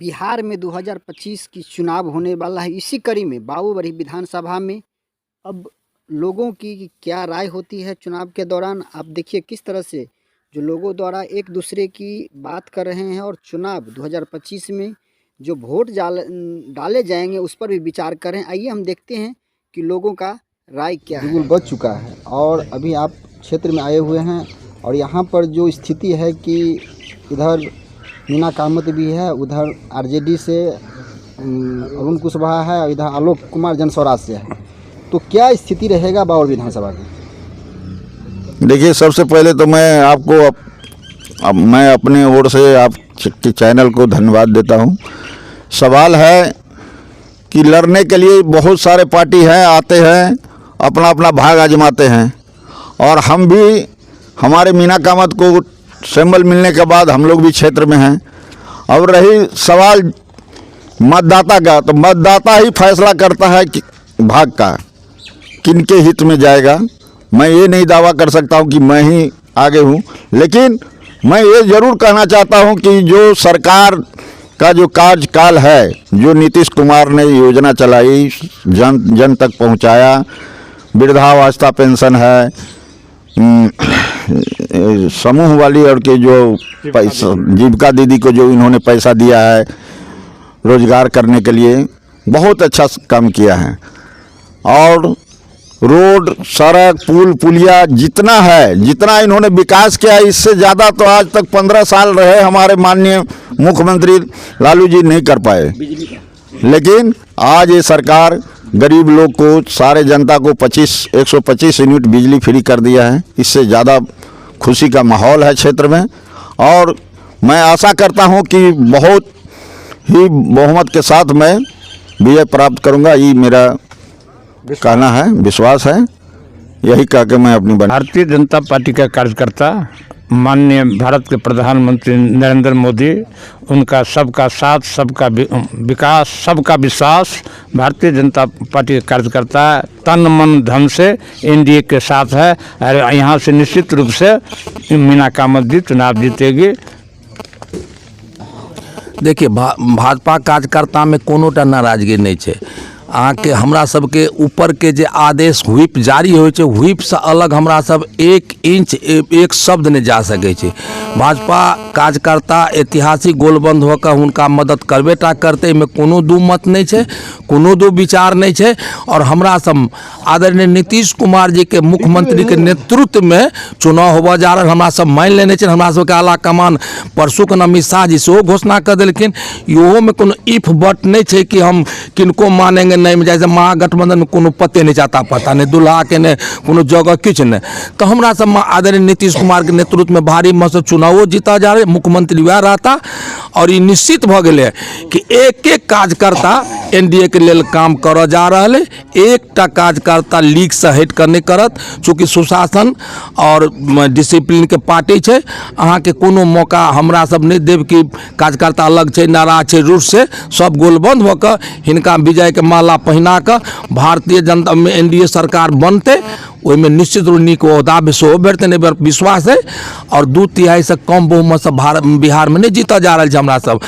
बिहार में 2025 की चुनाव होने वाला है। इसी कड़ी में बाबूबड़ी विधानसभा में अब लोगों की क्या राय होती है चुनाव के दौरान, आप देखिए किस तरह से जो लोगों द्वारा एक दूसरे की बात कर रहे हैं और चुनाव 2025 में जो वोट डाले जाएंगे उस पर भी विचार करें। आइए हम देखते हैं कि लोगों का राय क्या है। बच चुका है और अभी आप क्षेत्र में आए हुए हैं और यहाँ पर जो स्थिति है कि इधर मीना कामत भी है, उधर आरजेडी से अरुण कुशवाहा है और इधर आलोक कुमार जनस्वराज से है। तो क्या स्थिति रहेगा बाबूबड़ी विधानसभा की? देखिए, सबसे पहले तो मैं आपको मैं अपने ओर से आपके चैनल को धन्यवाद देता हूं। सवाल है कि लड़ने के लिए बहुत सारे पार्टी हैं, आते हैं, अपना अपना भाग आजमाते हैं और हम भी हमारे मीना कामत को सिंबल मिलने के बाद हम लोग भी क्षेत्र में हैं। अब रही सवाल मतदाता का, तो मतदाता ही फैसला करता है कि भाग का किनके हित में जाएगा। मैं ये नहीं दावा कर सकता हूँ कि मैं ही आगे हूँ, लेकिन मैं ये ज़रूर कहना चाहता हूँ कि जो सरकार का जो कार्यकाल है, जो नीतीश कुमार ने योजना चलाई, जन तक पहुँचाया, वृद्धावस्था पेंशन है, समूह वाली और के जो पैसा जीविका दीदी को जो इन्होंने पैसा दिया है रोजगार करने के लिए, बहुत अच्छा काम किया है। और रोड, सड़क, पुल पुलिया जितना है, जितना इन्होंने विकास किया है, इससे ज़्यादा तो आज तक 15 साल रहे हमारे माननीय मुख्यमंत्री लालू जी नहीं कर पाए। लेकिन आज ये सरकार गरीब लोग को, सारे जनता को 125 यूनिट बिजली फ्री कर दिया है। इससे ज़्यादा खुशी का माहौल है क्षेत्र में और मैं आशा करता हूं कि बहुत ही बहुमत के साथ मैं विजय प्राप्त करूंगा। ये मेरा कहना है, विश्वास है। यही कह के मैं अपनी भारतीय जनता पार्टी का कार्यकर्ता माननीय भारत के प्रधानमंत्री नरेंद्र मोदी, उनका सबका साथ, सबका विकास, सबका विश्वास, भारतीय जनता पार्टी के कार्यकर्ता तन मन धन से एनडीए के साथ है और यहाँ से निश्चित रूप से मीना कामत जी चुनाव जीतेगी। देखिए, भाजपा कार्यकर्ता में कोनोटा नाराजगी नहीं है। अहाँके हमरा सबके ऊपर के जे आदेश व्हिप जारी होइ छै, व्हिप से अलग हमरा सब 1 इंच 1 शब्द नहीं जा सकै छै। भाजपा कार्यकर्ता ऐतिहासिक गोलबंद होकर हुनका मदद करबेटा करते में कोनो दू मत नहीं है, कोनो दू विचार नहीं है। और हमरा सब आदरणीय नीतीश कुमार जी के मुख्यमंत्री के नेतृत्व में चुनाव होबा जा रहा, हमरा सब मान लेने छै। हमरा सबके आला कमान परसू के अमित शाह जी से घोषणा कर देलखिन। इहो में कोनो इफ बट नहीं है कि हम किनको मानेंगे नहीं में, जैसे महागठबंधन में कोनो पते नहीं चाहता, पता नहीं दुल्हा के ने कोनो जगह किछ नहीं। तो हमरा सब आदरणीय नीतीश कुमार के नेतृत्व में भारी मत से चुनावो जीता जा रहे, मुख्यमंत्री वह रहता और ये निश्चित भ गए कि एक एक कार्यकर्ता एनडीए के लिए काम कर जा रहा है। एकटा कार्यकर्ता लीग से हट कर नहीं करत, चूँकि सुशासन और डिसिप्लिन के पार्टी है। अहाँ के कोनो मौका हमरा सब नहीं देव कि कार्यकर्ता अलग है, नाराज है, रूट से सब गोलबंद होकर हिनका विजय के माला पहिना कर भारतीय जनता में एनडीए सरकार बनते, में निश्चित रूप निक ओहदा सेहो भेटते नहीं, विश्वास है। और 2/3 से कम बहुमत से बिहार में नहीं जीता जा रहा है। हमरा सब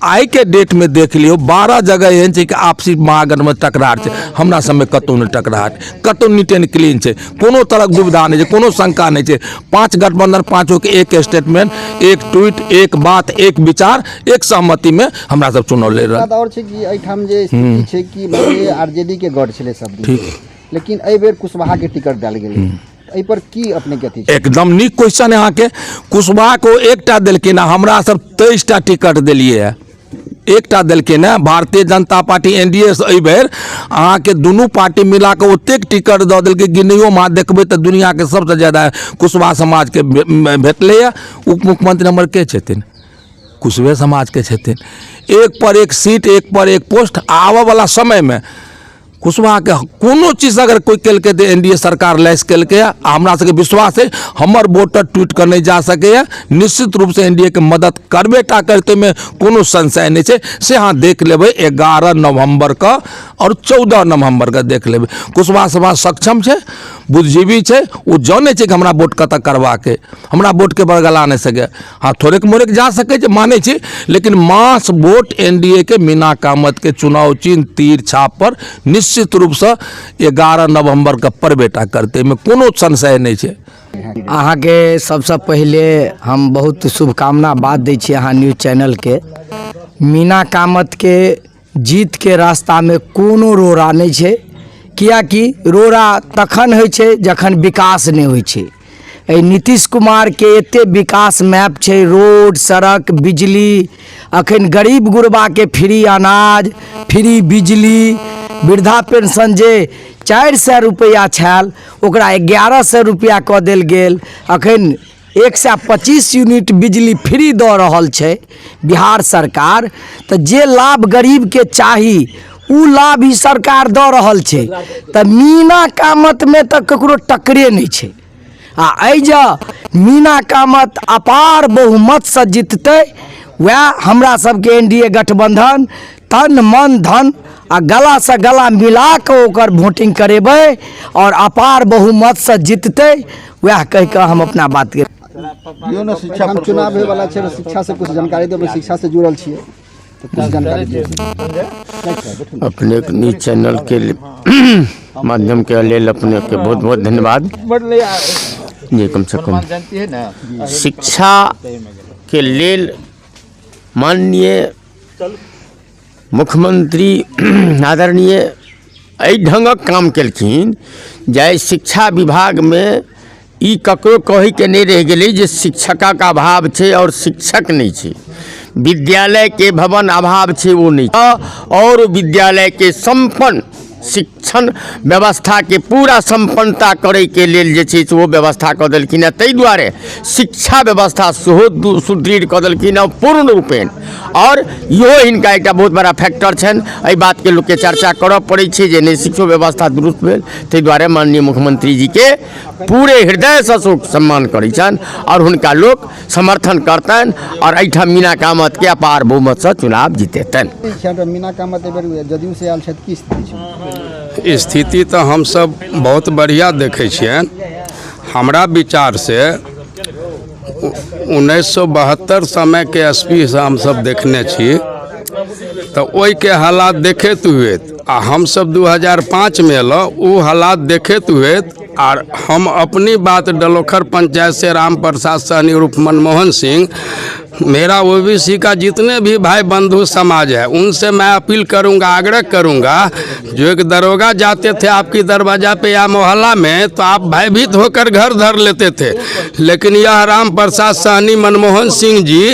आई के डेट में देख लियो 12 जगह एहन है कि आपसी महागठबंधन टकरार है, हमरा सब में कतौ नहीं टकरार, कतौ नीट एंड क्लीन है, कोनो तरह दुविधा नहीं है, कोनो शंका नहीं है। 5 गठबंधन, पांचों के एक स्टेटमेंट, एक ट्वीट, एक बात, एक विचार, एक सहमति में हमरा सब चुनाव ले रहा है। आरजेडी के गढ़ छले सब, ठीक, लेकिन एहि बेर कुशवाहा के टिकट डाल गेलै। एहि पर की अपने के अथी? एकदम नीक क्वेश्चन है। अहाँ के कुशवाहा को एकटा देलखिन, हमरा सब 23टा टिकट दिलिए है, एकटा देलखिन है। भारतीय जनता पार्टी एनडीए से एहि बेर अहाँ के दुनू पार्टी मिला के ओतेक टिकट दऽ देलकै, गिनियो में देखबै तऽ दुनिया के सबसे ज्यादा कुशवाहा समाज के भेटलै है। उप मुख्यमंत्री हमर के छथिन, कुशवे समाज के छथिन। एक पर एक सीट, एक पर एक पोस्ट। आबऽ वाला समय में कुशवाहा के कोनो चीज अगर कोई केलकै तो एनडीए सरकार लैस केलकै हमरा सबके विश्वास है हमर वोटर ट्वीट कर नहीं जा सके निश्चित रूप से एनडीए के मदद करबेटा करते में कोनो संशय नहीं है से अहाँ देख लेबै 11 नवंबर का और 14 नवंबर का देख लेबै कुशवाहा समाज सक्षम है बुद्धिजीवी है वो जाने कि हमरा वोट कतऽ करवा के हमरा वोट के बरगला नहीं सके हाँ थोड़ेक मोड़ेक जा सके माने छी लेकिन मास वोट एनडीए के मीना कामत के चुनाव चिन्ह तीर छाप पर निश्चित रूप से 11 नवंबर का परबेटा करते में कोनो संशय नहीं है। अहाँ के सबसे पहले हम बहुत शुभकामना बात दै छी अहाँ न्यूज चैनल के मीना कामत के जीत के रास्ता में कोनो रोड़ा नहीं है कियाकि रोड़ा तखन होइ छै जखन विकास नहीं होइ छै। नीतीश कुमार के एते विकास मैप छै रोड सड़क बिजली अखन गरीब गुरबा के फ्री अनाज फ्री बिजली वृद्धा पेंशन जे 400 रुपया छल ओकरा 1100 रुपया कऽ देल गेल अखन 125 यूनिट बिजली फ्री दऽ रहल छै बिहार सरकार तो जे लाभ गरीब के चाही उ लाभ ही सरकार दऽ रहल छै तो मीना कामत में तो ककरो टक्करे नहीं छै आ एजा मीना कामत अपार बहुमत से जीतते वह हमरा सबके एनडीए गठबंधन तन मन धन आ गला से गला मिला के ओकर वोटिंग करेबै और अपार बहुमत से जीतते वह कह के हम अपना बात के हम चुनाव होय वाला छै शिक्षा से कुछ जानकारी देबै शिक्षा से जुड़ल छियै तो कुछ जानकारी दियौ। अपने न्यूज चैनल के माध्यम के लेल अपने के बहुत बहुत धन्यवाद जी। कम से कम शिक्षा के लेल माननीय मुख्यमंत्री आदरणीय एहि ढंगक काम केलखिन जे शिक्षा विभाग में ई ककरो कही के नहीं रह गई जे शिक्षकक अभाव है और शिक्षक नहीं है विद्यालय के भवन अभाव है वो नहीं और विद्यालय के संपन्न शिक्षण व्यवस्था के पूरा संपन्नता करे के लेल जे छै वो व्यवस्था कऽ देलखिन है ताहि दुआरे शिक्षा व्यवस्था सेहो सुदृढ़ कऽ देलखिन है पूर्ण रूपेण और इहो हिनका एकटा बहुत बड़ा फैक्टर छनि एहि बात के लोक के चर्चा करऽ पड़ै छै जे नहि शिक्षो व्यवस्था दुरुस्त भेल ताहि दुआरे माननीय मुख्यमंत्री जी के पूरे हृदय से शोक सम्मान करै छनि और हुनका लोक समर्थन करतनि और एहिठाम मीना कामत के अपार बहुमत से चुनाव जीतेतनि। मीना कामत जदयू से आयल छथि की स्थिति छै? स्थिति तो हम सब बहुत बढ़िया देखे छियनि हमरा विचार से 1972 समय के एसपी से हम सब देखने छी तो ओहि के हालात देखैत हुए आ हम सब 2005 में एलहुँ वो हालात देखैत हुए और हम अपनी बात डलोखर पंचायत से राम प्रसाद सहनी उर्फ मनमोहन सिंह मेरा ओबीसी का जितने भी भाई बंधु समाज है उनसे मैं अपील करूंगा आग्रह करूंगा जो एक दरोगा जाते थे आपकी दरवाजा पे या मोहल्ला में तो आप भयभीत होकर घर धर लेते थे लेकिन यह राम प्रसाद सहनी मनमोहन सिंह जी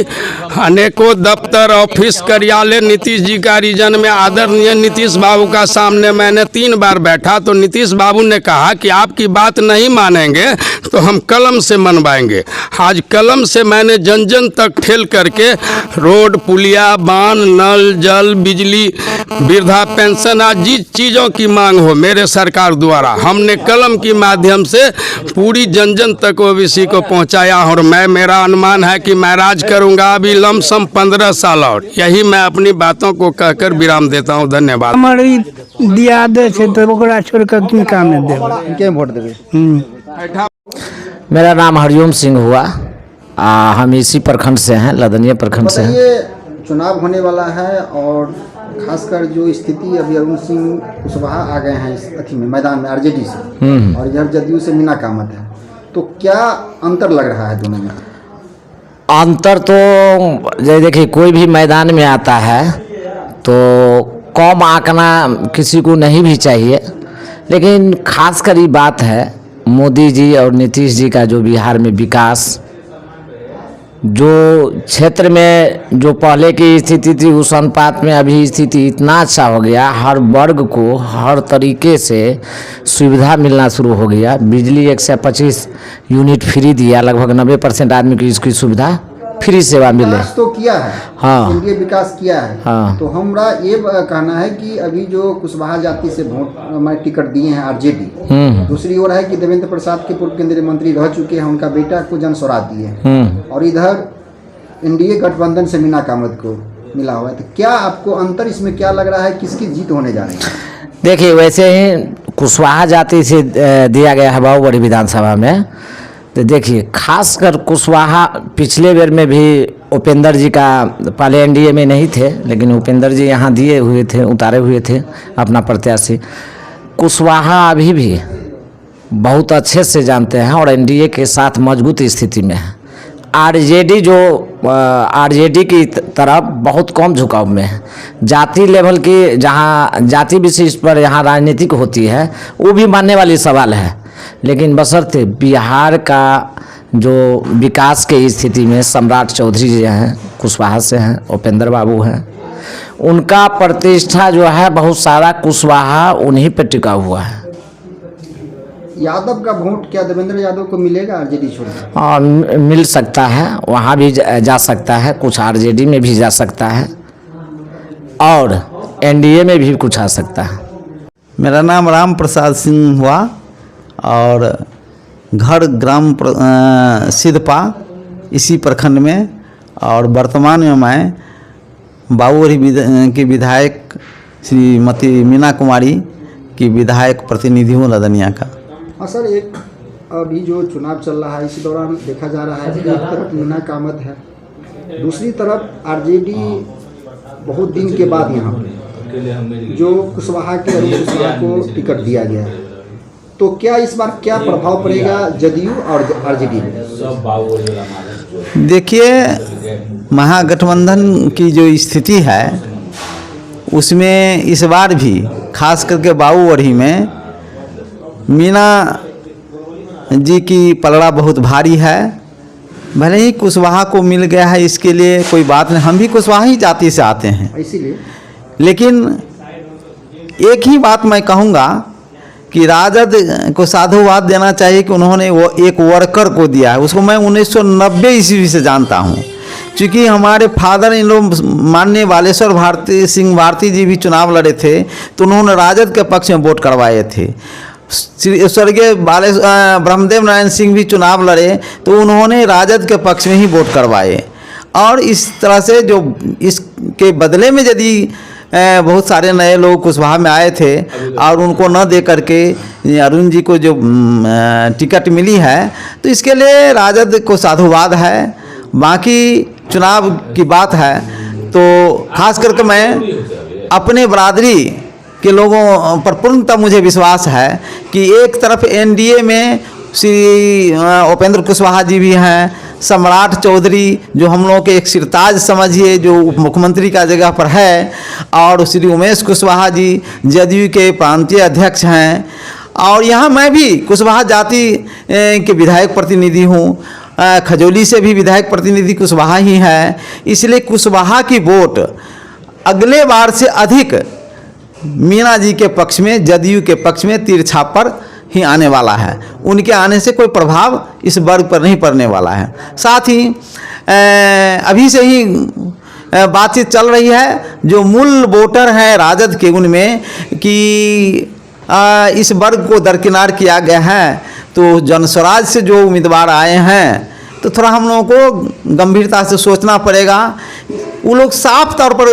अनेकों दफ्तर ऑफिस कार्यालय नीतीश जी का रीजन में आदरणीय नीतीश बाबू का सामने मैंने 3 बार बैठा तो नीतीश बाबू ने कहा कि आपकी बात नहीं मानेंगे तो हम कलम से मनवाएंगे। आज कलम से मैंने जन जन तक ठेल करके रोड पुलिया बांध नल जल बिजली वृद्धा पेंशन आज जिस चीज़ों की मांग हो मेरे सरकार द्वारा हमने कलम के माध्यम से पूरी जन जन तक ओबीसी को पहुंचाया और मेरा अनुमान है कि मैं राज करूंगा अभी लमसम 15 साल और यही मैं अपनी बातों को कहकर विराम देता हूं। धन्यवाद। हमारी दिया दे से तो ओकरा छोड़ कर की काम में देबो इनके वोट देबे। मेरा नाम हरिओम सिंह हुआ हम इसी प्रखंड से हैं लदनिया प्रखंड से हैं। ये चुनाव होने वाला है और खासकर जो स्थिति अभी अरुण सिंह कुशवाहा आ गए हैं इस अथी में मैदान में आरजेडी से और इधर जदयू से मीना कामत है तो क्या अंतर लग रहा है दोनों में? अंतर तो जैसे देखिए कोई भी मैदान में आता है तो कम आंकना किसी को नहीं भी चाहिए लेकिन खासकर ये बात है मोदी जी और नीतीश जी का जो बिहार में विकास जो क्षेत्र में जो पहले की स्थिति थी उस अनुपात में अभी स्थिति इतना अच्छा हो गया हर वर्ग को हर तरीके से सुविधा मिलना शुरू हो गया। बिजली 125 यूनिट फ्री दिया लगभग 90% आदमी को इसकी सुविधा फ्री सेवा मिले। विकास तो किया है, हाँ। एनडीए विकास किया है, हाँ। तो हमरा ये कहना है कि अभी जो कुशवाहा जाति से वोट हमारे टिकट दिए हैं आरजेडी, दूसरी ओर है कि देवेंद्र प्रसाद के पूर्व केंद्रीय मंत्री रह चुके हैं, उनका बेटा को जन स्वराज दिए हैं, और इधर एनडीए गठबंधन से मीना कामत को मिला हुआ है। तो क्या आपको अंतर इसमें क्या लग रहा है, किसकी जीत होने जा रही है? देखिए, वैसे ही कुशवाहा जाति से दिया गया है बाबूबड़ी विधानसभा में, तो देखिए खासकर कुशवाहा पिछले बेर में भी उपेंद्र जी का, पहले एनडीए में नहीं थे लेकिन उपेंद्र जी यहाँ दिए हुए थे, उतारे हुए थे अपना प्रत्याशी। कुशवाहा अभी भी बहुत अच्छे से जानते हैं और एनडीए के साथ मजबूत स्थिति में है। आरजेडी की तरफ बहुत कम झुकाव में है। जाति लेवल की, जहाँ जाति विशेष पर यहाँ राजनीतिक होती है वो भी मानने वाली सवाल है, लेकिन बशर्ते बिहार का जो विकास के स्थिति में सम्राट चौधरी जी हैं, कुशवाहा से हैं, उपेंद्र बाबू हैं, उनका प्रतिष्ठा जो है बहुत सारा कुशवाहा उन्हीं पर टिका हुआ है। यादव का वोट क्या देवेंद्र यादव को मिलेगा आरजेडी छोड़कर? हाँ, मिल सकता है, वहाँ भी जा सकता है, कुछ आरजेडी में भी जा सकता है और एनडीए में भी कुछ आ सकता है। मेरा नाम राम प्रसाद सिंह हुआ और घर ग्राम सिद्धपा इसी प्रखंड में, और वर्तमान में मैं बाबूबड़ी की विधायक श्रीमती मीना कुमारी की विधायक प्रतिनिधि हूँ लदनिया का। हाँ सर, एक अभी जो चुनाव चल रहा है इस दौरान देखा जा रहा है कि एक तरफ मीना कामत है, दूसरी तरफ आरजेडी बहुत दिन के बाद यहाँ पे जो कुशवाहा के अरुण कुशवाहा को टिकट दिया गया है, तो क्या इस बार क्या प्रभाव पड़ेगा जदयू और आरजेडी में? देखिए, महागठबंधन की जो स्थिति है उसमें इस बार भी खास करके बाबूबड़ी में मीना जी की पलड़ा बहुत भारी है। भले ही कुशवाहा को मिल गया है, इसके लिए कोई बात नहीं, हम भी कुशवाहा ही जाति से आते हैं, इसीलिए। लेकिन एक ही बात मैं कहूँगा कि राजद को साधुवाद देना चाहिए कि उन्होंने वो एक वर्कर को दिया है। उसको मैं 1990 ईस्वी से जानता हूँ, क्योंकि हमारे फादर इन लोग माननीय बालेश्वर भारती सिंह भारती जी भी चुनाव लड़े थे तो उन्होंने राजद के पक्ष में वोट करवाए थे। स्वर्गीय ब्रह्मदेव नारायण सिंह भी चुनाव लड़े तो उन्होंने राजद के पक्ष में ही वोट करवाए। और इस तरह से जो इसके बदले में यदि बहुत सारे नए लोग कुशवाहा में आए थे और उनको न दे करके अरुण जी को जो टिकट मिली है, तो इसके लिए राजद को साधुवाद है। बाकी चुनाव की बात है तो खास करके मैं अपने बरादरी के लोगों पर पूर्णतः मुझे विश्वास है कि एक तरफ एनडीए में श्री उपेंद्र कुशवाहा जी भी हैं, सम्राट चौधरी जो हम लोगों के एक सिरताज समझिए जो उप मुख्यमंत्री का जगह पर है, और श्री उमेश कुशवाहा जी जदयू के प्रांतीय अध्यक्ष हैं, और यहाँ मैं भी कुशवाहा जाति के विधायक प्रतिनिधि हूँ। खजौली से भी विधायक प्रतिनिधि कुशवाहा ही है, इसलिए कुशवाहा की वोट अगले बार से अधिक मीना जी के पक्ष में, जदयू के पक्ष में तिरछा पर ही आने वाला है। उनके आने से कोई प्रभाव इस वर्ग पर नहीं पड़ने वाला है। साथ ही अभी से ही बातचीत चल रही है जो मूल वोटर हैं राजद के, उनमें कि इस वर्ग को दरकिनार किया गया है, तो जनस्वराज से जो उम्मीदवार आए हैं तो थोड़ा हम लोगों को गंभीरता से सोचना पड़ेगा। वो लोग साफ तौर पर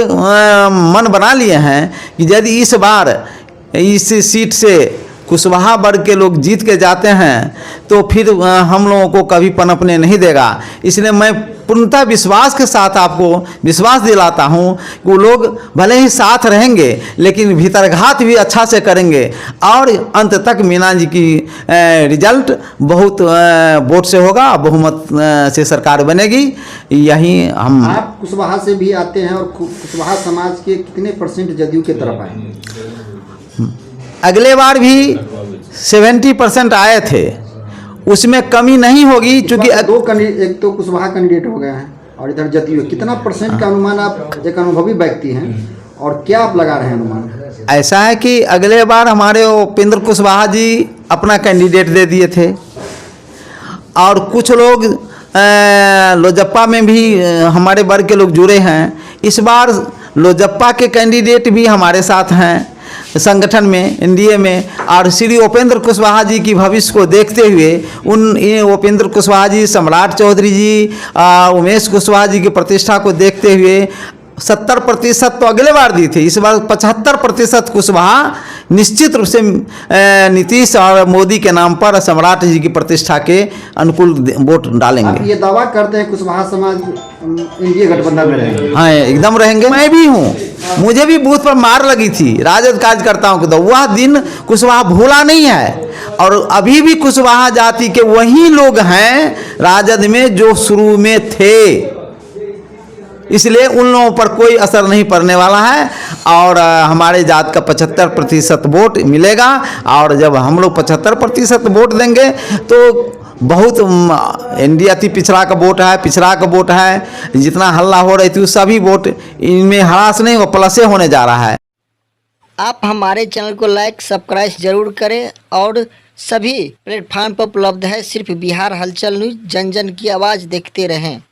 मन बना लिए हैं कि यदि इस बार इस सीट से कुशवाहा वर्ग के लोग जीत के जाते हैं तो फिर हम लोगों को कभी पनपने नहीं देगा। इसलिए मैं पूर्णतः विश्वास के साथ आपको विश्वास दिलाता हूं कि वो लोग भले ही साथ रहेंगे लेकिन भीतरघात भी अच्छा से करेंगे और अंत तक मीना जी की रिजल्ट बहुत वोट से होगा, बहुमत से सरकार बनेगी। यही हम आप कुशवाहा से भी आते हैं और कुशवाहा समाज के कितने % जदयू के तरफ आए? अगले बार भी 70% आए थे, उसमें कमी नहीं होगी क्योंकि दो एक तो कुशवाहा कैंडिडेट हो गए हैं और इधर जदयू। कितना % का अनुमान आप, एक अनुभवी व्यक्ति हैं, और क्या आप लगा रहे हैं अनुमान? ऐसा है कि अगले बार हमारे उपेंद्र कुशवाहा जी अपना कैंडिडेट दे दिए थे और कुछ लोग लोजप्पा में भी हमारे वर्ग के लोग जुड़े हैं। इस बार लोजप्पा के कैंडिडेट भी हमारे साथ हैं संगठन में, एनडीए में। और श्री उपेंद्र कुशवाहा जी की भविष्य को देखते हुए उपेंद्र कुशवाहा जी, सम्राट चौधरी जी, उमेश कुशवाहा जी की प्रतिष्ठा को देखते हुए 70% तो अगले बार दी थी, इस बार 75% कुशवाहा निश्चित रूप से नीतीश और मोदी के नाम पर सम्राट जी की प्रतिष्ठा के अनुकूल वोट डालेंगे। आप ये दावा करते हैं कुशवाहा समाज एनडीए गठबंधन में रहेंगे? हाँ, एकदम रहेंगे। मैं भी हूँ, मुझे भी बूथ पर मार लगी थी राजद कार्यकर्ताओं को, तो वह दिन कुशवाहा भूला नहीं है। और अभी भी कुशवाहा जाति के वही लोग हैं राजद में जो शुरू में थे, इसलिए उन लोगों पर कोई असर नहीं पड़ने वाला है। और हमारे जात का 75% वोट मिलेगा। और जब हम लोग 75% वोट देंगे तो बहुत एनडीए अति पिछड़ा का वोट है, पिछड़ा का वोट है, जितना हल्ला हो रही थी सभी वोट इनमें ह्रास नहीं, वो प्लस होने जा रहा है। आप हमारे चैनल को लाइक सब्सक्राइब जरूर करें और सभी प्लेटफार्म पर उपलब्ध है। सिर्फ बिहार हलचल न्यूज़, जन जन की आवाज़ देखते रहें।